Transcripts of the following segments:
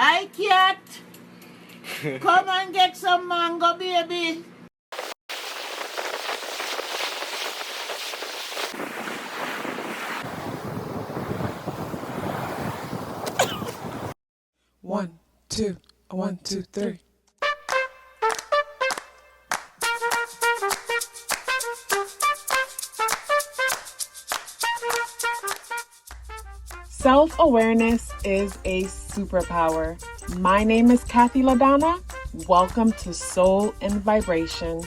Hi, cat. Come and get some mango, baby. One, two, 1, 2, 3. Self-awareness is a superpower. My name is KathyLaDonna. Welcome to Soul and Vibration.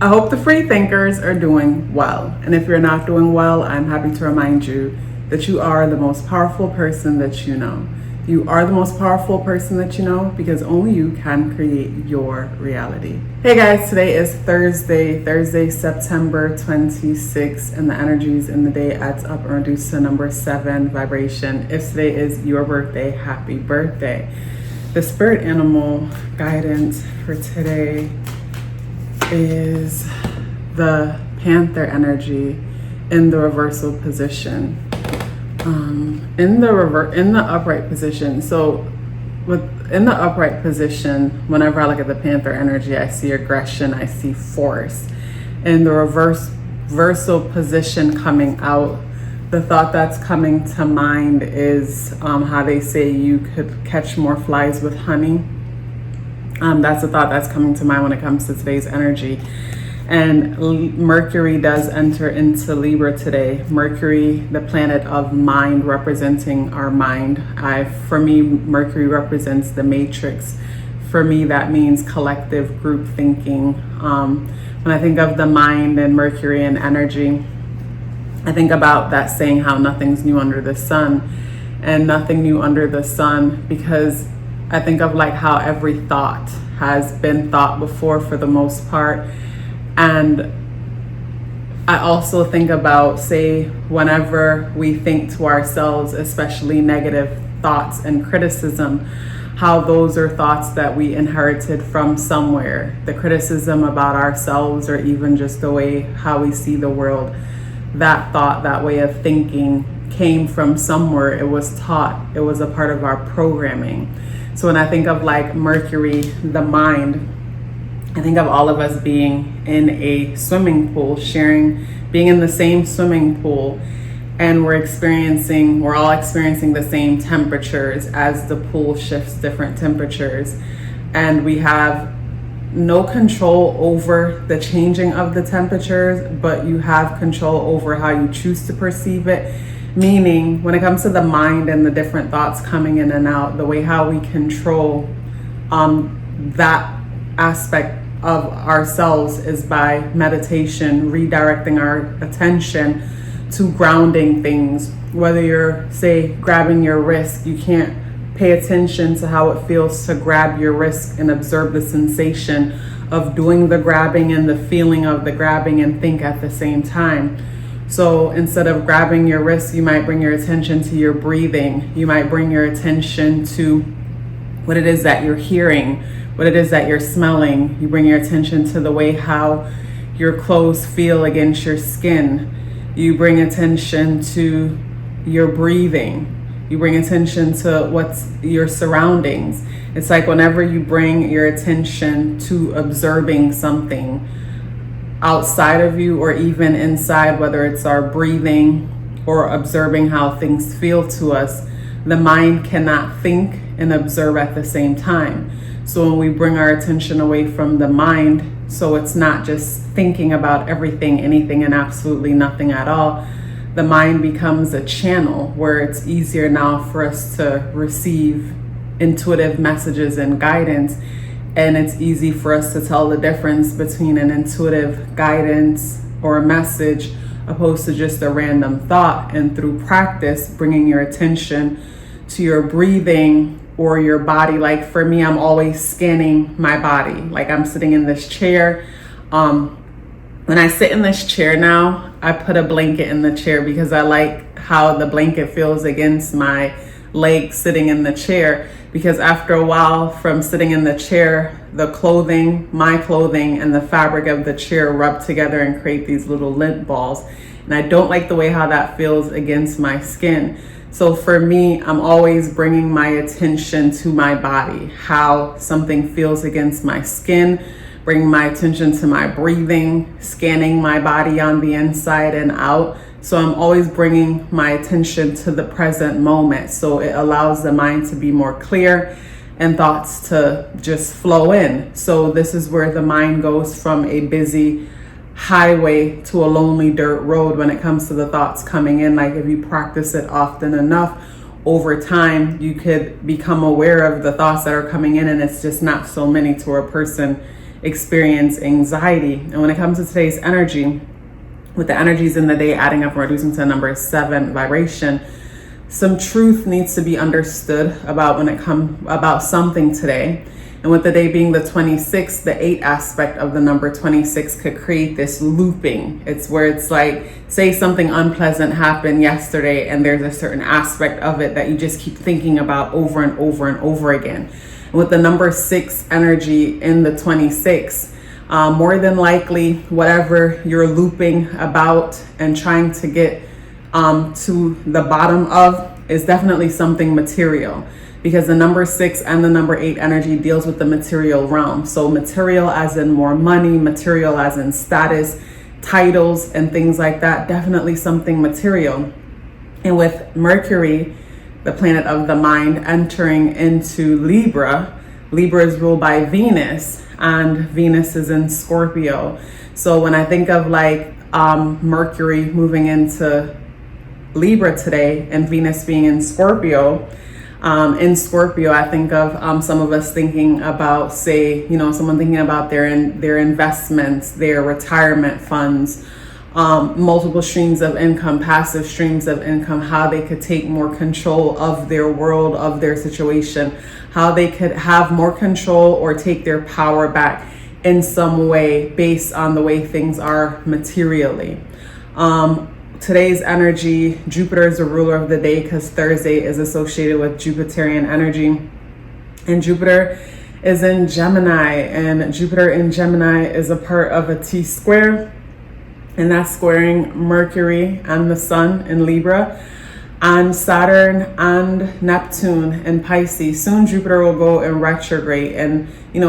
I hope the free thinkers are doing well. And if you're not doing well, I'm happy to remind you that you are the most powerful person that you know. You are the most powerful person that you know because only you can create your reality. Hey guys, today is Thursday, September 26th, and the energies in the day adds up and reduced to number 7 vibration. If today is your birthday, happy birthday. The spirit animal guidance for today is the Panther energy in the reversal position. In the upright position. So in the upright position, whenever I look at the Panther energy, I see aggression, I see force. In the reversal position coming out, the thought that's coming to mind is how they say you could catch more flies with honey. That's the thought that's coming to mind when it comes to today's energy. And Mercury does enter into Libra today. Mercury, the planet of mind, representing our mind. For me, Mercury represents the matrix. For me, that means collective group thinking. When I think of the mind and Mercury and energy, I think about that saying, how nothing's new under the sun. And nothing new under the sun, because I think of like how every thought has been thought before for the most part. And I also think about, say, whenever we think to ourselves, especially negative thoughts and criticism, how those are thoughts that we inherited from somewhere. The criticism about ourselves, or even just the way how we see the world, that thought, that way of thinking came from somewhere. It was taught. It was a part of our programming. So when I think of like Mercury, the mind, I think of all of us being in a swimming pool, being in the same swimming pool, and we're all experiencing the same temperatures as the pool shifts different temperatures. And we have no control over the changing of the temperatures, but you have control over how you choose to perceive it. Meaning, when it comes to the mind and the different thoughts coming in and out, the way how we control that aspect of ourselves is by meditation, redirecting our attention to grounding things. Whether you're, say, grabbing your wrist, you can't pay attention to how it feels to grab your wrist and observe the sensation of doing the grabbing and the feeling of the grabbing and think at the same time. So instead of grabbing your wrist, you might bring your attention to your breathing. You might bring your attention to what it is that you're hearing, what it is that you're smelling. You bring your attention to the way how your clothes feel against your skin. You bring attention to your breathing. You bring attention to what's your surroundings. It's like whenever you bring your attention to observing something outside of you or even inside, whether it's our breathing or observing how things feel to us, the mind cannot think and observe at the same time. So when we bring our attention away from the mind, so it's not just thinking about everything, anything, and absolutely nothing at all, the mind becomes a channel where it's easier now for us to receive intuitive messages and guidance. And it's easy for us to tell the difference between an intuitive guidance or a message opposed to just a random thought. And through practice, bringing your attention to your breathing or your body. Like for me, I'm always scanning my body. Like I'm sitting in this chair. When I sit in this chair now, I put a blanket in the chair because I like how the blanket feels against my legs sitting in the chair, because after a while from sitting in the chair, the clothing, my clothing, and the fabric of the chair rub together and create these little lint balls. And I don't like the way how that feels against my skin. So for me, I'm always bringing my attention to my body, how something feels against my skin, bringing my attention to my breathing, scanning my body on the inside and out. So I'm always bringing my attention to the present moment. So it allows the mind to be more clear and thoughts to just flow in. So this is where the mind goes from a busy highway to a lonely dirt road when it comes to the thoughts coming in. Like if you practice it often enough, over time, you could become aware of the thoughts that are coming in, and it's just not so many to a person experience anxiety. And when it comes to today's energy, with the energies in the day adding up and reducing to the number 7 vibration, some truth needs to be understood about about something today. And with the day being the 26th, the 8 aspect of the number 26 could create this looping. It's where it's like, say something unpleasant happened yesterday and there's a certain aspect of it that you just keep thinking about over and over and over again. And with the number 6 energy in the 26, more than likely, whatever you're looping about and trying to get to the bottom of is definitely something material, because the number 6 and the number 8 energy deals with the material realm. So material as in more money, material as in status, titles, and things like that, definitely something material. And with Mercury, the planet of the mind, entering into Libra, Libra is ruled by Venus, and Venus is in Scorpio. So when I think of like Mercury moving into Libra today and Venus being in Scorpio, I think of some of us thinking about, say, someone thinking about their investments, their retirement funds, multiple streams of income, passive streams of income, how they could take more control of their world, of their situation, how they could have more control or take their power back in some way based on the way things are materially. Today's energy, Jupiter is the ruler of the day because Thursday is associated with Jupiterian energy. And Jupiter is in Gemini, and Jupiter in Gemini is a part of a T-square, and that's squaring Mercury and the Sun in Libra, and Saturn and Neptune in Pisces. Soon Jupiter will go in retrograde, and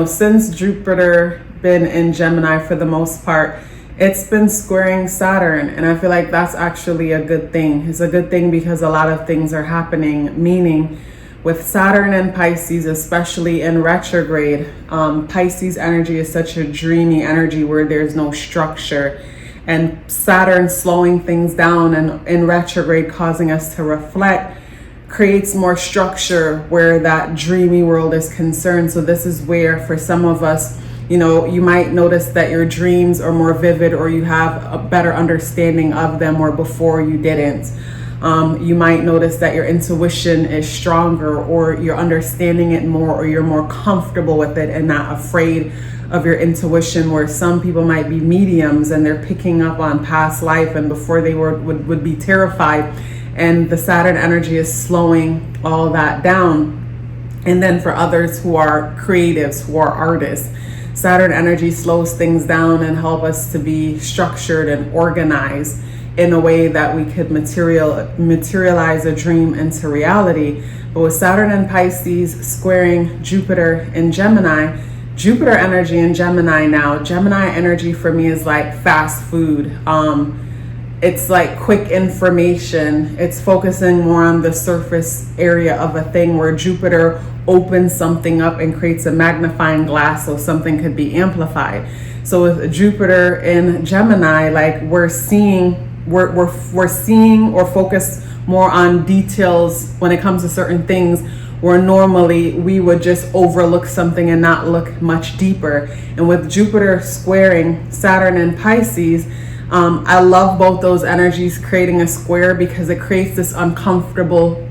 since Jupiter been in Gemini for the most part, it's been squaring Saturn, and I feel like that's actually a good thing. It's a good thing because a lot of things are happening, meaning with Saturn and Pisces, especially in retrograde, Pisces energy is such a dreamy energy where there's no structure, and Saturn slowing things down and in retrograde causing us to reflect creates more structure where that dreamy world is concerned. So this is where for some of us, you might notice that your dreams are more vivid, or you have a better understanding of them where before you didn't. You might notice that your intuition is stronger, or you're understanding it more, or you're more comfortable with it and not afraid of your intuition, where some people might be mediums and they're picking up on past life, and before they would be terrified, and the Saturn energy is slowing all that down. And then for others who are creatives, who are artists, Saturn energy slows things down and help us to be structured and organized in a way that we could materialize a dream into reality. But with Saturn and Pisces squaring Jupiter in Gemini, Jupiter energy in Gemini now, Gemini energy for me is like fast food. It's like quick information. It's focusing more on the surface area of a thing, where Jupiter opens something up and creates a magnifying glass so something could be amplified. So with Jupiter in Gemini, like we're seeing or focused more on details when it comes to certain things, where normally we would just overlook something and not look much deeper. And with Jupiter squaring Saturn and Pisces, I love both those energies creating a square, because it creates this uncomfortable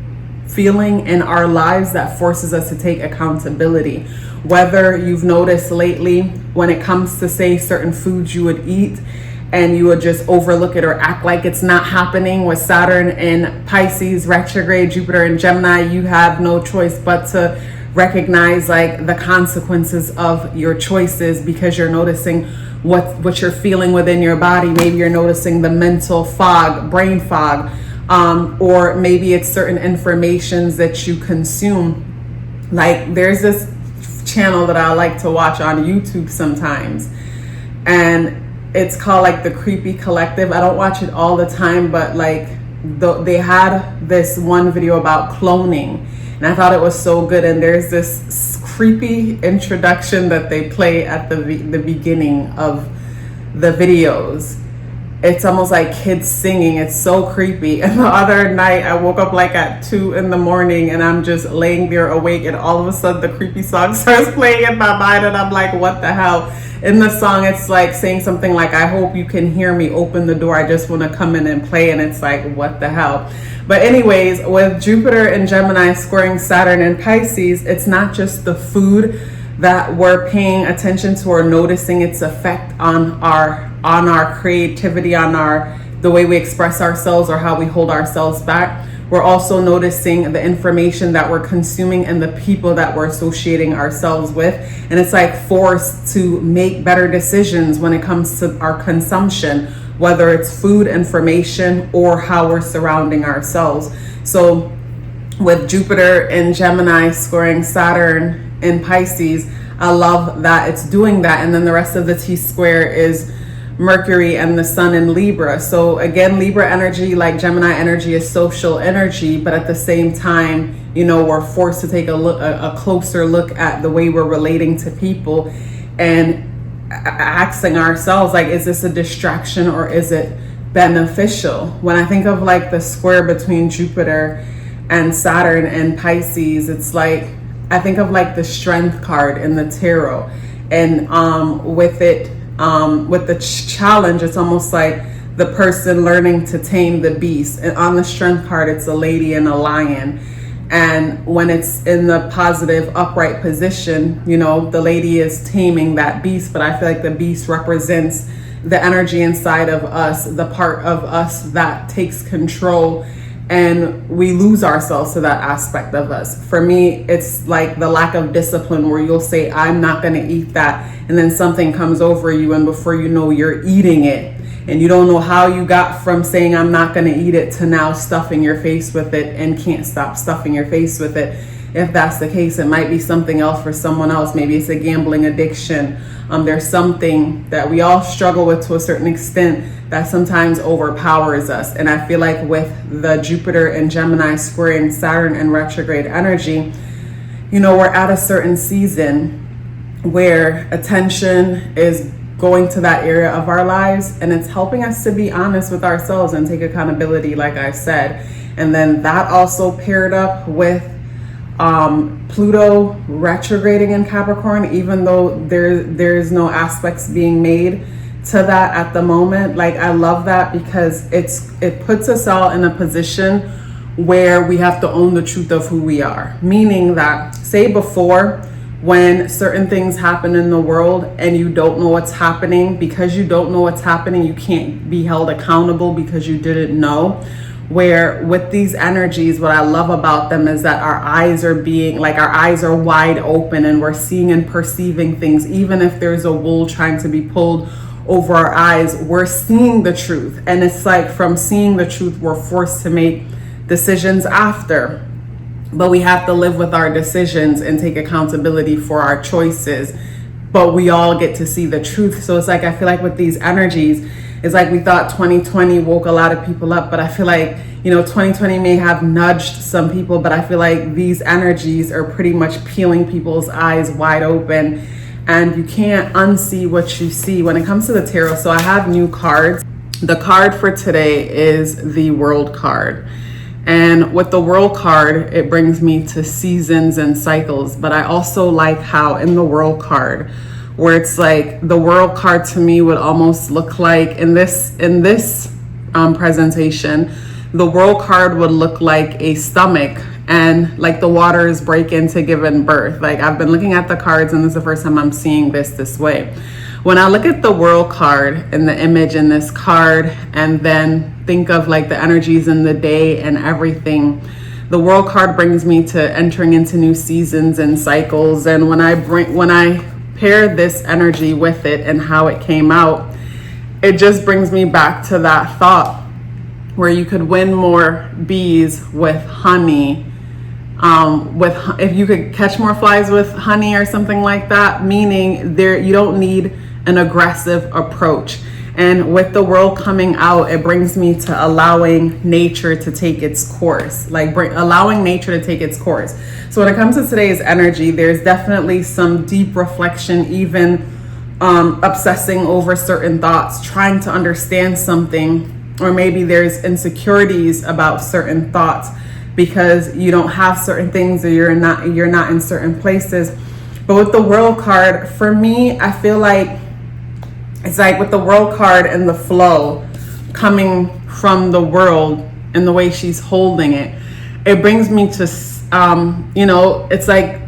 feeling in our lives that forces us to take accountability. Whether you've noticed lately, when it comes to, say, certain foods you would eat and you would just overlook it or act like it's not happening, with Saturn in Pisces retrograde, Jupiter in Gemini, you have no choice but to recognize like the consequences of your choices, because you're noticing what you're feeling within your body. Maybe you're noticing the mental fog, brain fog, or maybe it's certain informations that you consume. Like there's this channel that I like to watch on YouTube sometimes, and it's called like the Creepy Collective. I don't watch it all the time, but like they had this one video about cloning, and I thought it was so good. And there's this creepy introduction that they play at the beginning of the videos. It's almost like kids singing. It's so creepy. And the other night I woke up like at 2 in the morning, and I'm just laying there awake, and all of a sudden the creepy song starts playing in my mind, and I'm like, what the hell? In the song, it's like saying something like, I hope you can hear me, open the door, I just want to come in and play. And it's like, what the hell? But anyways, with Jupiter and Gemini squaring Saturn and Pisces, it's not just the food that we're paying attention to or noticing its effect on our creativity, on the way we express ourselves or how we hold ourselves back. We're also noticing the information that we're consuming and the people that we're associating ourselves with. And it's like forced to make better decisions when it comes to our consumption, whether it's food, information, or how we're surrounding ourselves. So with Jupiter and Gemini squaring Saturn in Pisces, I love that it's doing that. And then the rest of the T-square is Mercury and the Sun in Libra. So again, Libra energy, like Gemini energy, is social energy, but at the same time, you know, we're forced to take a closer look at the way we're relating to people and asking ourselves, like, is this a distraction or is it beneficial? When I think of like the square between Jupiter and Saturn and Pisces, it's like, I think of like the Strength card in the tarot, and with the challenge, it's almost like the person learning to tame the beast. And on the Strength card, it's a lady and a lion. And when it's in the positive upright position, you know, the lady is taming that beast, but I feel like the beast represents the energy inside of us, the part of us that takes control, and we lose ourselves to that aspect of us. For me, it's like the lack of discipline, where you'll say, I'm not going to eat that, and then something comes over you, and before you know, you're eating it, and you don't know how you got from saying I'm not going to eat it to now stuffing your face with it and can't stop stuffing your face with it. If that's the case, it might be something else for someone else. Maybe it's a gambling addiction. There's something that we all struggle with to a certain extent that sometimes overpowers us. And I feel like with the Jupiter and Gemini squaring Saturn in retrograde energy, you know, we're at a certain season where attention is going to that area of our lives, and it's helping us to be honest with ourselves and take accountability, like I said. And then that also paired up with Pluto retrograding in Capricorn, even though there's no aspects being made to that at the moment. Like, I love that because it puts us all in a position where we have to own the truth of who we are. Meaning that, say before, when certain things happen in the world and you don't know what's happening, because you don't know what's happening, you can't be held accountable because you didn't know. Where with these energies, what I love about them is that our eyes are wide open, and we're seeing and perceiving things. Even if there's a wool trying to be pulled over our eyes, we're seeing the truth. And it's like, from seeing the truth, we're forced to make decisions after. But we have to live with our decisions and take accountability for our choices. But we all get to see the truth. So it's like, I feel like with these energies, it's like we thought 2020 woke a lot of people up, but I feel like, you know, 2020 may have nudged some people, but I feel like these energies are pretty much peeling people's eyes wide open, and you can't unsee what you see when it comes to the tarot. So I have new cards. The card for today is the World card. And with the World card, it brings me to seasons and cycles. But I also like how in the World card, where it's like the World card to me would almost look like in this presentation, the World card would look like a stomach, and like the waters break into giving birth. Like, I've been looking at the cards, and this is the first time I'm seeing this way. When I look at the World card and the image in this card, and then think of like the energies in the day and everything, the World card brings me to entering into new seasons and cycles. And when I pair this energy with it and how it came out, it just brings me back to that thought where you could win more bees with honey. If you could catch more flies with honey or something like that, meaning you don't need an aggressive approach. And with the World coming out, it brings me to allowing nature to take its course, allowing nature to take its course. So when it comes to today's energy, there's definitely some deep reflection, even obsessing over certain thoughts, trying to understand something, or maybe there's insecurities about certain thoughts because you don't have certain things, or you're not in certain places. But with the World card, for me, I feel like it's like with the World card and the flow coming from the World and the way she's holding it, it brings me to, it's like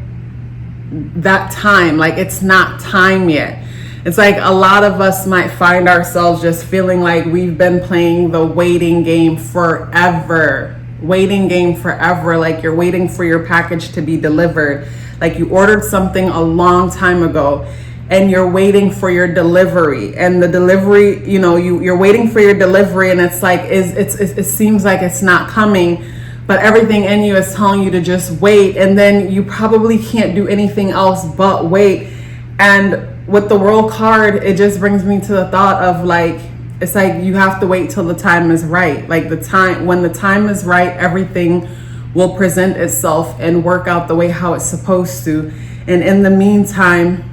that time, like it's not time yet. It's like a lot of us might find ourselves just feeling like we've been playing the waiting game forever. Like you're waiting for your package to be delivered. Like you ordered something a long time ago and you're waiting for your delivery, and the delivery, you're waiting for your delivery, and it's like, it seems like it's not coming, but everything in you is telling you to just wait. And then you probably can't do anything else but wait. And with the World card, it just brings me to the thought of like, it's like you have to wait till the time is right. Like when the time is right, everything will present itself and work out the way how it's supposed to. And in the meantime,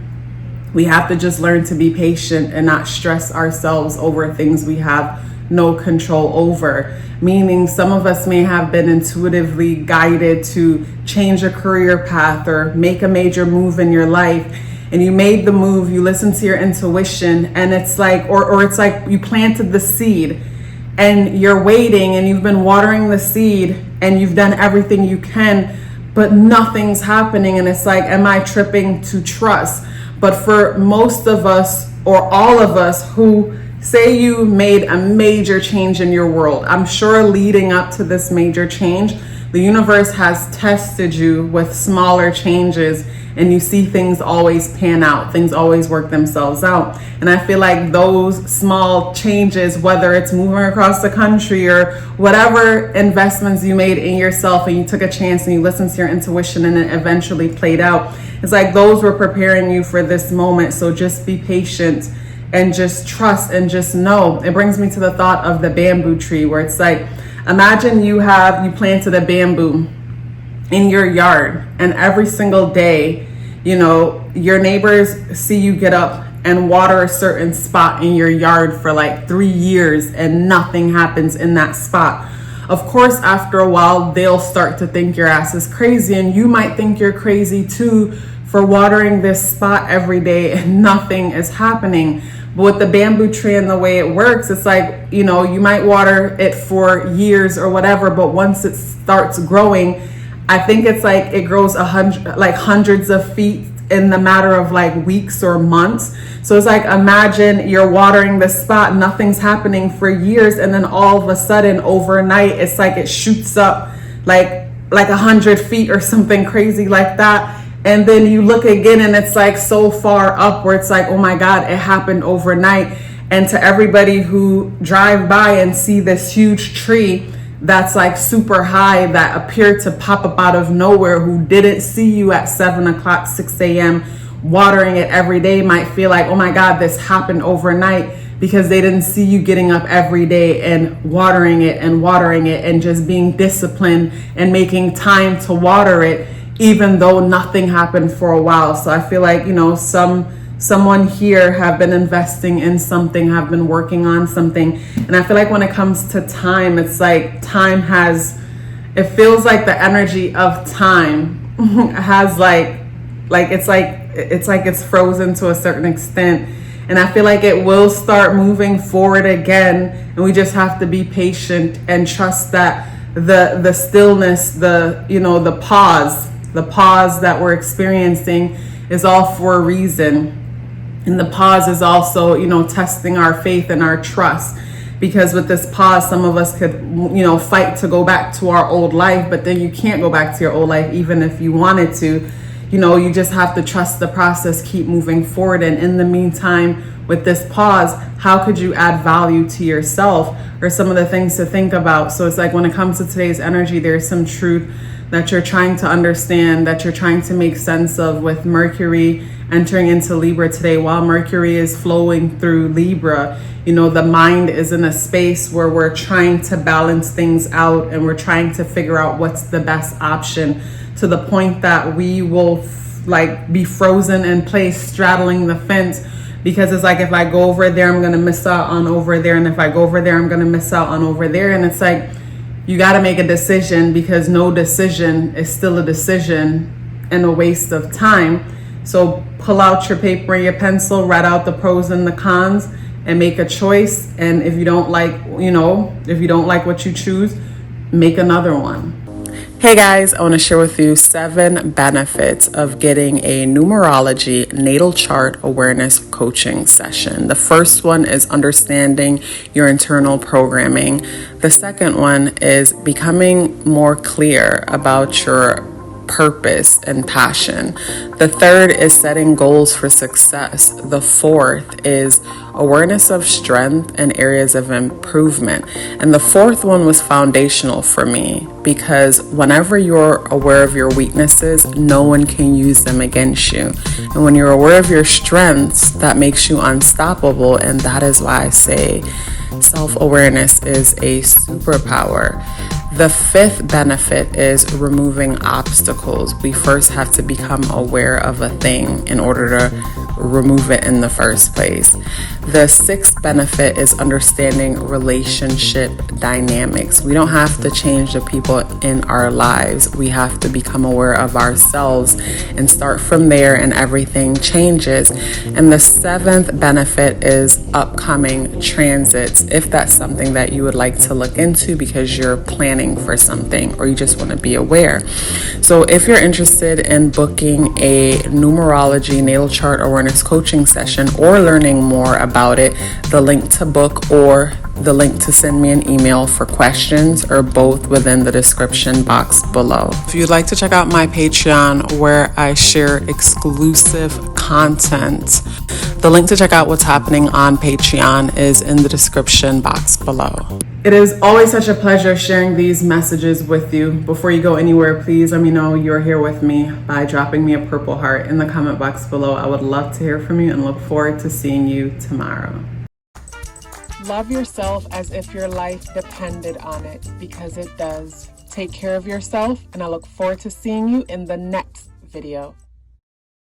we have to just learn to be patient and not stress ourselves over things we have no control over. Meaning some of us may have been intuitively guided to change a career path or make a major move in your life. And you made the move, you listened to your intuition, and it's like, or it's like you planted the seed and you're waiting and you've been watering the seed and you've done everything you can, but nothing's happening. And it's like, am I tripping to trust? But for most of us, or all of us, who say you made a major change in your world, I'm sure leading up to this major change, the universe has tested you with smaller changes, and you see things always pan out. Things always work themselves out. And I feel like those small changes, whether it's moving across the country or whatever investments you made in yourself, and you took a chance and you listened to your intuition and it eventually played out, it's like those were preparing you for this moment. So just be patient and just trust and just know. It brings me to the thought of the bamboo tree, where it's like, imagine you planted a bamboo in your yard, and every single day, your neighbors see you get up and water a certain spot in your yard for like 3 years and nothing happens in that spot. Of course, after a while, they'll start to think your ass is crazy, and you might think you're crazy too for watering this spot every day and nothing is happening. But with the bamboo tree and the way it works, it's like, you might water it for years or whatever, but once it starts growing, I think it's like it grows hundreds of feet in the matter of like weeks or months. So it's like, imagine you're watering the spot, nothing's happening for years, and then all of a sudden overnight, it's like it shoots up like 100 feet or something crazy like that. And then you look again and it's like so far up where it's like, oh my God, it happened overnight. And to everybody who drive by and see this huge tree that's like super high, that appeared to pop up out of nowhere, who didn't see you at 7 o'clock, 6 a.m. watering it every day, might feel like, oh my God, this happened overnight, because they didn't see you getting up every day and watering it and just being disciplined and making time to water it, even though nothing happened for a while. So I feel like, someone here have been investing in something, have been working on something. And I feel like when it comes to time, it's like it feels like the energy of time has it's frozen to a certain extent. And I feel like it will start moving forward again. And we just have to be patient and trust that the stillness, the pause that we're experiencing is all for a reason. And the pause is also, testing our faith and our trust, Because with this pause, some of us could, fight to go back to our old life, but then you can't go back to your old life even if you wanted to. You just have to trust the process, keep moving forward. And in the meantime, with this pause, how could you add value to yourself, or some of the things to think about? So it's like when it comes to today's energy, there's some truth that you're trying to understand, that you're trying to make sense of, with Mercury entering into Libra today. While Mercury is flowing through Libra, the mind is in a space where we're trying to balance things out, and we're trying to figure out what's the best option, to the point that we will be frozen in place, straddling the fence, because it's like, if I go over there, I'm gonna miss out on over there, and if I go over there, I'm gonna miss out on over there. And it's like, you got to make a decision, because no decision is still a decision and a waste of time. So pull out your paper and your pencil, write out the pros and the cons, and make a choice. And if you don't like, if you don't like what you choose, make another one. Hey guys, I want to share with you 7 benefits of getting a numerology natal chart awareness coaching session. The first one is understanding your internal programming. The second one is becoming more clear about your purpose and passion. The third is setting goals for success. The fourth is awareness of strength and areas of improvement. And the fourth one was foundational for me, because whenever you're aware of your weaknesses, no one can use them against you. And when you're aware of your strengths, that makes you unstoppable. And that is why I say self-awareness is a superpower. The fifth benefit is removing obstacles. We first have to become aware of a thing in order to remove it in the first place. The sixth benefit is understanding relationship dynamics. We don't have to change the people in our lives. We have to become aware of ourselves and start from there, and everything changes. And the seventh benefit is upcoming transits, if that's something that you would like to look into because you're planning for something or you just want to be aware. So if you're interested in booking a numerology natal chart awareness coaching session or learning more about it, the link to book or the link to send me an email for questions are both within the description box below. If you'd like to check out my Patreon, where I share exclusive content, the link to check out what's happening on Patreon is in the description box below. It is always such a pleasure sharing these messages with you. Before you go anywhere, please let me know you're here with me by dropping me a purple heart in the comment box below. I would love to hear from you and look forward to seeing you tomorrow. Love yourself as if your life depended on it, because it does. Take care of yourself, and I look forward to seeing you in the next video.